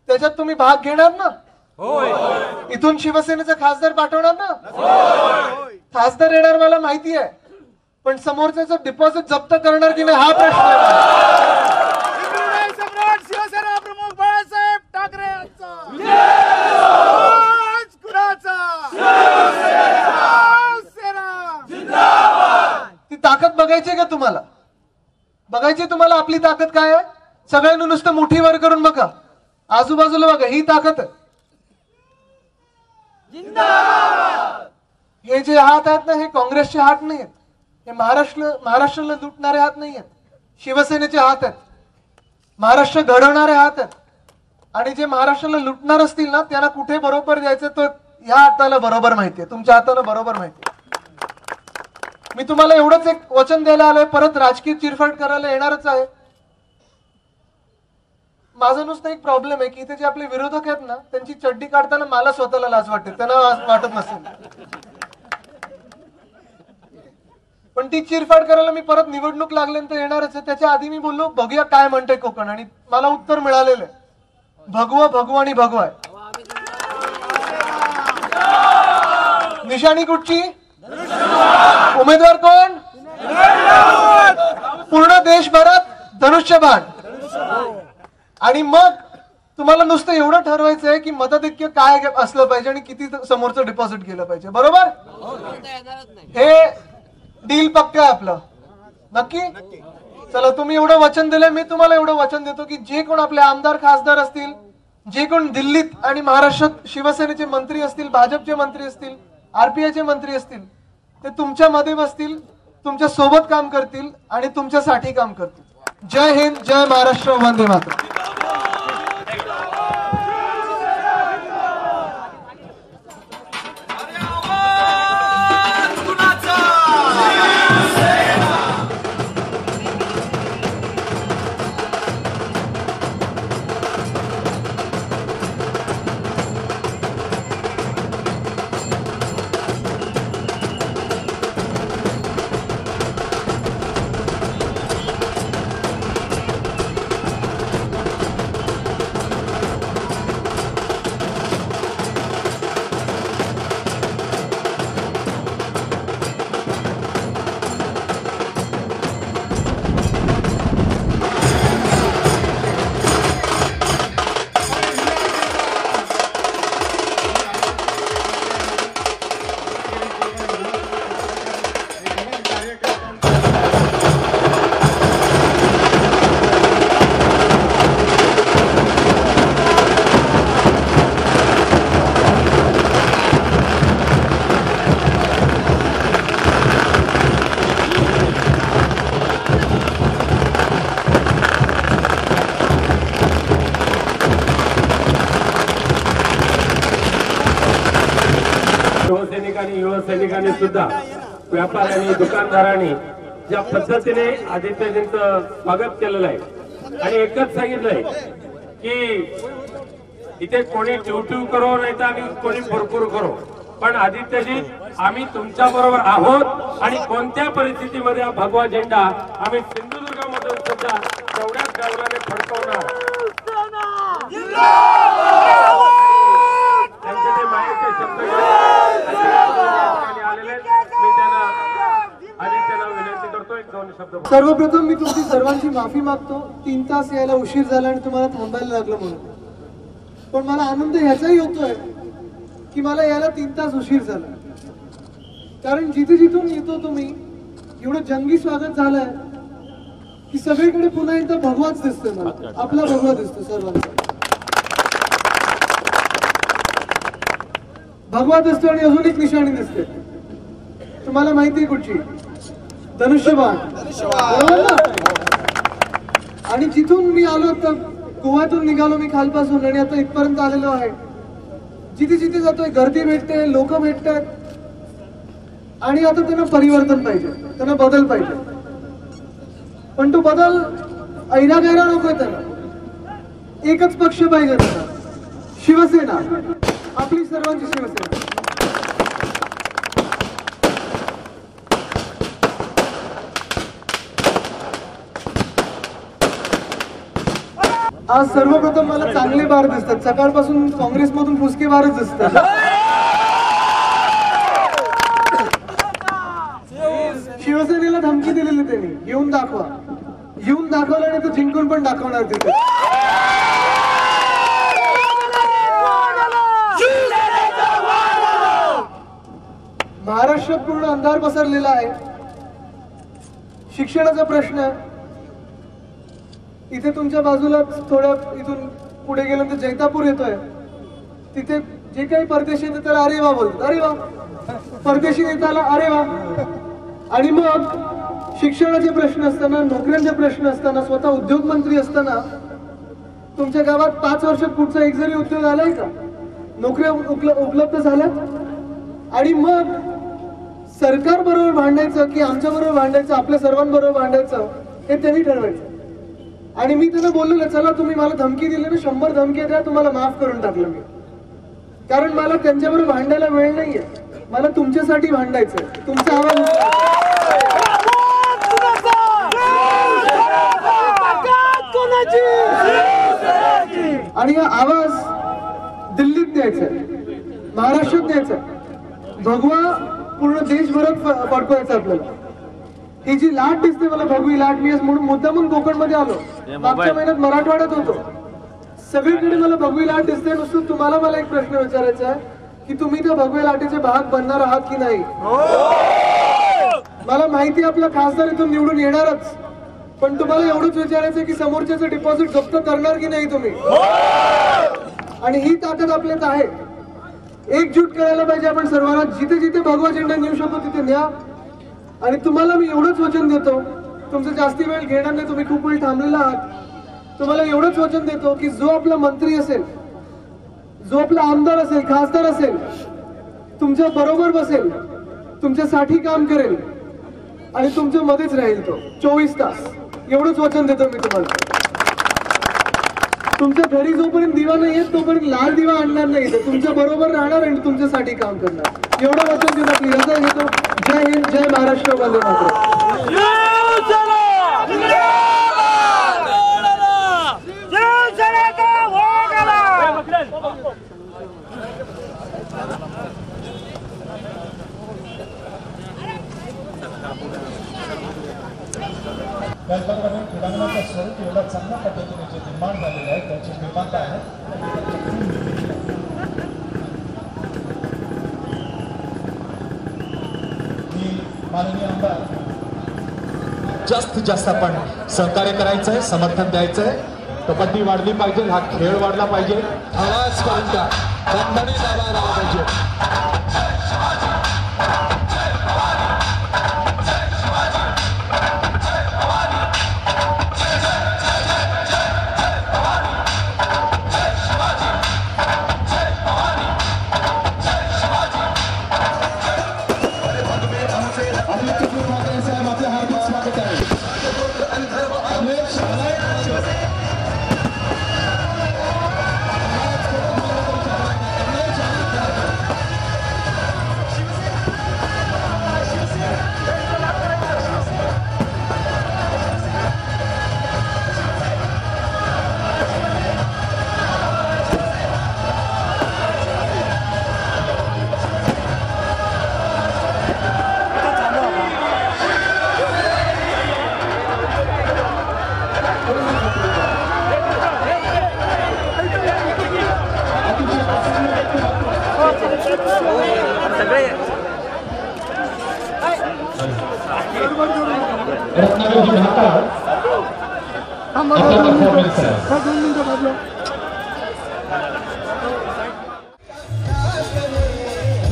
त्याच्यात तुम्ही भाग घेणार ना? इथून शिवसेनेचा खासदार पाठवणार ना? खासदार येणार मला माहिती आहे, पण समोरच्याचं डिपॉझिट जप्त करणार की नाही हा प्रश्न आहे. सम्राट शिवसेना प्रमुख बाळासाहेब ठाकरे यांचा ती ताकद बघायची का तुम्हाला? बघायची तुम्हाला आपली ताकद काय आहे? सगळ्यांनी नुसतं मुठी वर करून बघा, आजूबाजूला बघा, ही ताकद आहे. हे जे हात आहेत ना, हे काँग्रेसचे हात नाही आहेत, हे महाराष्ट्राला लुटणारे हात नाही आहेत, शिवसेनेचे हात आहेत, महाराष्ट्र घडवणारे हात आहेत. आणि जे महाराष्ट्राला लुटणार असतील ना, त्यांना कुठे बरोबर द्यायचं तो ह्या हाताला बरोबर माहितीये, तुमच्या हाताला बरोबर माहितीये. मी तुम्हाला एवढंच एक वचन द्यायला आलोय, परत राजकीय चिरफाड करायला येणारच आहे. माझा नुसतं एक प्रॉब्लेम आहे की इथे जे आपले विरोधक आहेत ना, त्यांची चड्डी काढताना मला स्वतःला लाज वाटते, त्यांना वाटत नसेल. पण ती चिरफाड करायला मी परत निवडणूक लागल्यानंतर येणारच आहे. त्याच्या आधी मी बोललो बघूया काय म्हणते कोकण, आणि मला उत्तर मिळालेलं आहे, भगवा भगवा आणि भगवाय. निशाणी कुठची? उमेदवार कोण? पूर्ण देशभरात धनुष्यबाण. आणि मग तुम्हाला नुसतं एवढं ठरवायचं आहे की मताधिक्य काय असलं पाहिजे आणि किती समोरचं डिपॉझिट गेलं पाहिजे, बरोबर? हे डील पक्का आहे आपलं, नक्की? चला, तुम्ही एवढं वचन दिलंय, मी तुम्हाला एवढं वचन देतो की जे कोण आपले आमदार खासदार असतील, जे कोण दिल्लीत आणि महाराष्ट्रात शिवसेनेचे मंत्री असतील, भाजपचे मंत्री असतील, आरपीआयचे मंत्री असतील, ते तुमच्या मध्ये बसतील, तुमच्या सोबत काम करतील आणि तुमच्यासाठी काम करतील. जय हिंद, जय महाराष्ट्र, वंदे मातरम. शिवसैनिकांनी युवा सैनिकांनी सुद्धा व्यापाऱ्यांनी दुकानदारांनी ज्या पद्धतीने आदित्यजींचं स्वागत केलेलं आहे आणि एकच सांगितलंय की इथे कोणी टिवटिव करो नाही तर आणि कोणी भरपूर करो, पण आदित्यजी आम्ही तुमच्या बरोबर आहोत आणि कोणत्या परिस्थितीमध्ये हा भगवा झेंडा आम्ही सिंधुदुर्गामधून सुद्धा तेवढ्याच गौरवाने फडकवणार. त्यांचे ते मायेचे शब्द आलेले, मी त्यांना आदित्यला विनंती करतो एक दोन शब्द. सर्वप्रथम मी तुमची सर्वांची माफी मागतो, 3 तास यायला उशीर झाला आणि तुम्हाला थांबायला लागलं म्हणून. पण मला आनंद ह्याचाही होतोय की मला यायला 3 तास उशीर झाला, कारण जिथे जिथून येतो तुम्ही एवढं जंगी स्वागत झालंय की सगळीकडे पुन्हा एकदा भगवाच दिसतोय, मला आपला भगवा दिसतो सर्वांचा. भगवा दिसतो आणि अजून एक निशाणी दिसते, तुम्हाला माहिती आहे कुठची? धनुष्यबाण, बरोबर ना? आणि जिथून मी आलो तर गोव्यातून निघालो मी खालपासून आणि आता इथपर्यंत आलेलो आहे. जिथे जिथे जातोय गर्दी भेटते, लोक भेटतात आणि आता त्यांना परिवर्तन पाहिजे, त्यांना बदल पाहिजे. पण तो बदल ऐरा गैरा नकोय, त्यांना एकच पक्ष पाहिजे, त्यांना शिवसेना, आपली सर्वांची शिवसेना. आज सर्वप्रथम मला चांगले वार दिसतात. सकाळपासून काँग्रेसमधून फुसके वारच दिसतात. शिवसेनेला धमकी दिलेली त्यांनी, येऊन दाखवा. येऊन दाखवलं नाही तर जिंकून पण दाखवणार तिथे. महाराष्ट्रात पूर्ण अंधार पसरलेला आहे. शिक्षणाचा प्रश्न इथे तुमच्या बाजूला थोड्या इथून पुढे गेल्यानंतर जैतापूर येतोय. तिथे जे काही परदेशी येतात त्याला अरे वा बोलतात. अरे वा, परदेशी नेत्याला अरे वा. आणि मग शिक्षणाचे प्रश्न असताना, नोकऱ्यांचे प्रश्न असताना, स्वतः उद्योग मंत्री असताना तुमच्या गावात 5 वर्षात पुढचा एक जरी उद्योग आलाय का? नोकऱ्या उपलब्ध झाल्या? आणि मग सरकार बरोबर भांडायचं की आमच्या बरोबर भांडायचं, आपल्या सर्वांबरोबर भांडायचं, हे त्यांनी ठरवायचं. आणि मी त्यांना बोललेलं, चला तुम्ही मला धमकी दिली ना, 100 धमकी द्या, तुम्हाला माफ करून टाकलं मी. कारण मला त्यांच्याबरोबर भांडायला वेळ नाहीये. मला तुमच्यासाठी भांडायचं. तुमचा आवाज आणि हा आवाज दिल्लीत द्यायचा, महाराष्ट्रात द्यायचा, भगवा पूर्ण देशभरात पडकवायचा आपल्याला. ही जी लाट दिसते मला, भगवी लाट, मी म्हणून मुद्दामून कोकण मध्ये आलो. मागच्या महिन्यात मराठवाड्यात होतो. सगळीकडे मला भगवी लाट दिसते. नुसतं तुम्हाला मला एक प्रश्न विचारायचा आहे की तुम्ही त्या भगव्या लाटेचे भाग बनणार आहात की नाही? मला माहिती आपला खासदार इथून निवडून येणारच, पण तुम्हाला एवढंच विचारायचं की समोरच्याचं डिपॉझिट जप्त करणार की नाही तुम्ही? आणि ही ताकद आपल्यात आहे. एकजूट करायला पाहिजे आपण सर्वांना. जिथे जिथे भगवा झेंडा नेऊ शकतो तिथे न्या. आणि तुम्हाला मी एवढंच वचन देतो, तुमचं जास्ती वेळ घेणार नाही, तुम्ही खूप वेळ थांबलेला आहात. तुम्हाला एवढंच वचन देतो की जो आपला मंत्री असेल, जो आपला आमदार असेल, खासदार असेल, तुमच्या बरोबर बसेल, तुमच्यासाठी काम करेल आणि तुमच्या मध्येच राहील तो 24 तास. एवढंच वचन देतो मी तुम्हाला. तुमच्या घरी जोपर्यंत दिवा नाही येत तोपर्यंत लाल दिवा आणणार नाही, तर तुमच्या बरोबर राहणार आणि तुमच्यासाठी काम करणार. एवढं वचन देतो. आपली रजा घेतो. जय हिंद, जय महाराष्ट्र, वंदे मातरम. त्याचप्रमाणे क्रीडांगणाचं स्वरूप एवढं चांगल्या पद्धतीने जे निर्माण झालेलं आहे त्याची निर्माता आहे की माननीय आमदार. जास्तीत जास्त आपण सहकार्य करायचं आहे, समर्थन द्यायचं आहे. कबड्डी वाढली पाहिजे, हा खेळ वाढला पाहिजे. आवाज करून द्या, बंधनी आवाज आला पाहिजे.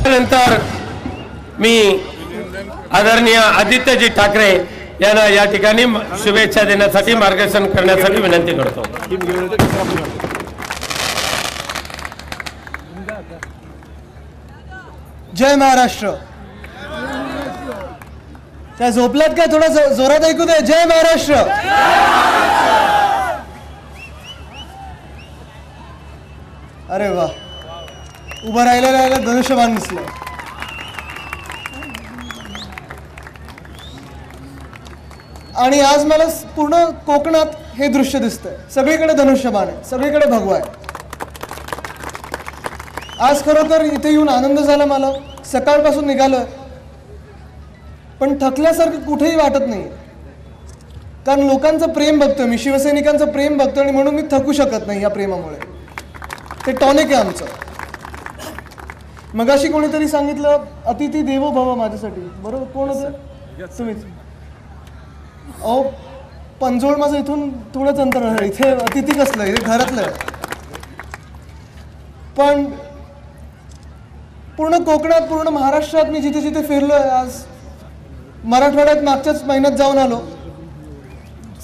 नंतर मी आदरणीय आदित्यजी ठाकरे यांना या ठिकाणी शुभेच्छा देण्यासाठी, मार्गदर्शन करण्यासाठी विनंती करतो. जय महाराष्ट्र. त्या झोपल्यात काय? थोडा जोरात ऐकू दे. जय महाराष्ट्र. अरे वा, उभं राहिलेला धनुष्यबाण दिसलं. आणि आज मला पूर्ण कोकणात हे दृश्य दिसतंय. सगळीकडे धनुष्यबाण आहे, सगळीकडे भगवा आहे. आज खरं तर इथे येऊन आनंद झाला मला. सकाळपासून निघालोय पण थकल्यासारखं कुठेही वाटत नाही, कारण लोकांचं प्रेम बघतोय मी, शिवसैनिकांचं प्रेम बघतोय आणि म्हणून मी थकू शकत नाही. या प्रेमामुळे ते टॉनिक आहे आमचं. मगाशी कोणीतरी सांगितलं अतिथी देवो भव माझ्यासाठी, बरोबर? कोण होतं? तुम्हीच. अहो पंजोळ माझं इथून थोडंच अंतर आहे, इथे अतिथी कसलं, इथे घरातलं आहे. पण पूर्ण कोकणात, पूर्ण महाराष्ट्रात मी जिथे जिथे फिरलोय, आज मराठवाड्यात मागच्याच महिन्यात जाऊन आलो,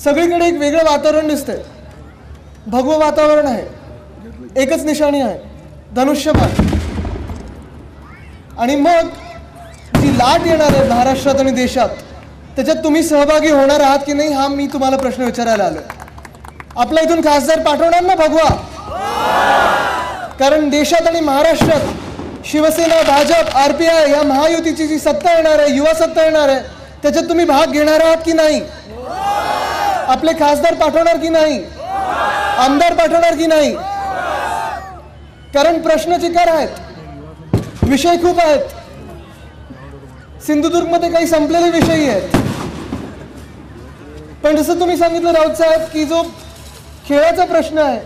सगळीकडे एक वेगळं वातावरण दिसतंय. भगवं वातावरण आहे. एकच निशाणी आहे, धनुष्यबाण. आणि मग जी लाट येणार आहे महाराष्ट्रात आणि देशात, त्याच्यात तुम्ही सहभागी होणार आहात की नाही, हा मी तुम्हाला प्रश्न विचारायला आलोय. आपला इथून खासदार पाठवणार ना भगवा? कारण देशात आणि महाराष्ट्रात शिवसेना, भाजप, RPI या महायुतीची जी सत्ता येणार आहे, युवा सत्ता येणार आहे, त्याच्यात तुम्ही भाग घेणार आहात की नाही? आपले खासदार पाठवणार की नाही? आमदार पाठवणार की नाही? कारण प्रश्न चिकार आहेत, विषय खूप आहेत. सिंधुदुर्गमध्ये काही संपलेले विषयही आहेत. पण जसं तुम्ही सांगितलं राऊत साहेब की जो खेळाचा प्रश्न आहे,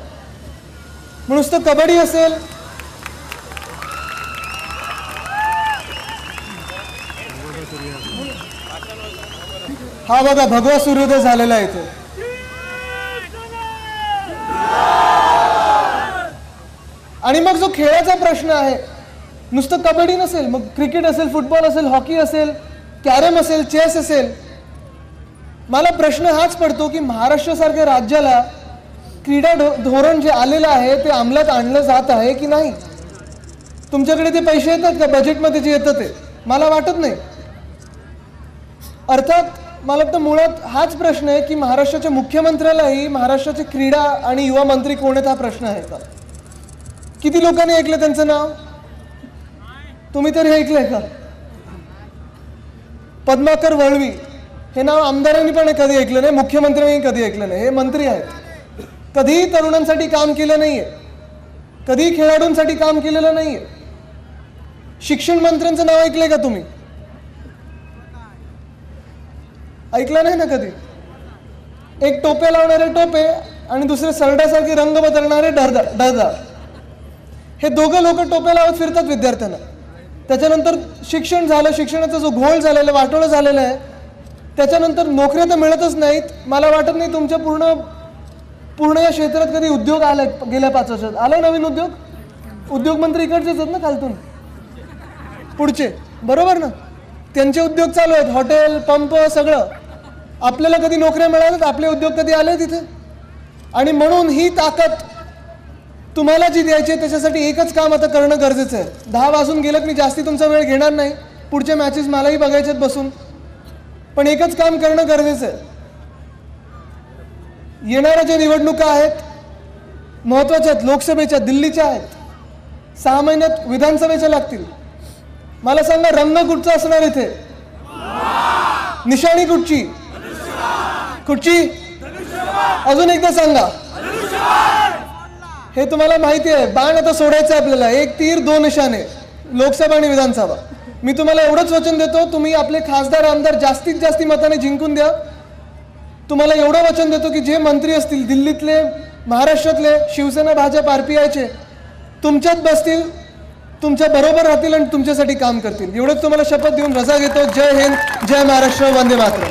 नुसतं कबड्डी असेल, हा बघा भगवा सूर्योदय झालेला आहे इथे. आणि मग जो खेळाचा प्रश्न आहे, नुसतं कबड्डी नसेल, मग क्रिकेट असेल, फुटबॉल असेल, हॉकी असेल, कॅरम असेल, चेस असेल. मला प्रश्न हाच पडतो की महाराष्ट्रासारख्या राज्याला क्रीडा धोरण जे आलेलं आहे ते अंमलात आणलं जात आहे की नाही? तुमच्याकडे ते पैसे येतात का बजेटमध्ये जे येतं ते? मला वाटत नाही. अर्थात मला वाटतं मुळात हाच प्रश्न आहे की महाराष्ट्राच्या मुख्यमंत्र्यालाही महाराष्ट्राचे क्रीडा आणि युवा मंत्री कोण आहेत हा प्रश्न आहे का? किती लोकांनी ऐकलं त्यांचं नाव? तुम्ही तरी ऐकलंय का? पद्माकर वळवी हे नाव आमदारांनी पण कधी ऐकलं नाही, मुख्यमंत्र्यांनी कधी ऐकलं नाही. हे मंत्री आहेत, कधीही तरुणांसाठी काम केलं नाहीये, कधीही खेळाडूंसाठी काम केलेलं नाहीये. शिक्षण मंत्र्यांचं नाव ऐकलंय का तुम्ही? ऐकलं नाही ना कधी. एक टोप्या लावणारे टोपे आणि दुसरे सरड्यासारखे रंग बदलणारे डरदार, हे दोघं लोक टोप्या लावत फिरतात विद्यार्थ्यांना. त्याच्यानंतर शिक्षण झालं, शिक्षणाचा जो घोळ झालेला, वाटोळं झालेलं आहे, त्याच्यानंतर नोकऱ्या तर मिळतच नाहीत. मला वाटत नाही तुमच्या पूर्ण या क्षेत्रात कधी उद्योग आलाय गेल्या 5 वर्षात. आलाय नवीन उद्योग मंत्री इकडचेच आहेत ना, खालतून पुढचे, बरोबर ना? त्यांचे उद्योग चालू आहेत, हॉटेल, पंप, सगळं. आपल्याला कधी नोकऱ्या मिळाल्यात? आपले उद्योग कधी आले तिथे? आणि म्हणून ही ताकद तुम्हाला जी द्यायची आहे त्याच्यासाठी एकच काम आता करणं गरजेचं आहे. 10 वाजून गेलं मी जास्ती तुमचा वेळ घेणार नाही, पुढच्या मॅचेस मलाही बघायच्यात बसून. पण एकच काम करणं गरजेचं आहे. येणाऱ्या ज्या निवडणुका आहेत महत्वाच्या आहेत, लोकसभेच्या, दिल्लीच्या आहेत, 6 महिन्यात विधानसभेच्या लागतील. मला सांगा रंग कुठचा असणार इथे? निशाणी कुठची? अजून एकदा सांगा. हे तुम्हाला माहिती आहे, बाण आता सोडायचं आहे आपल्याला. 1 तीर 2 निशाणे, लोकसभा आणि विधानसभा. मी तुम्हाला एवढंच वचन देतो, तुम्ही आपले खासदार आमदार जास्तीत जास्त मताने जिंकून द्या. तुम्हाला एवढं वचन देतो की जे मंत्री असतील दिल्लीतले, महाराष्ट्रातले, शिवसेना, भाजप, RPIचे तुमच्यात बसतील, तुमच्या बरोबर राहतील आणि तुमच्यासाठी काम करतील. एवढंच तुम्हाला शपथ देऊन रजा घेतो. जय हिंद, जय महाराष्ट्र, वंदे मातरम.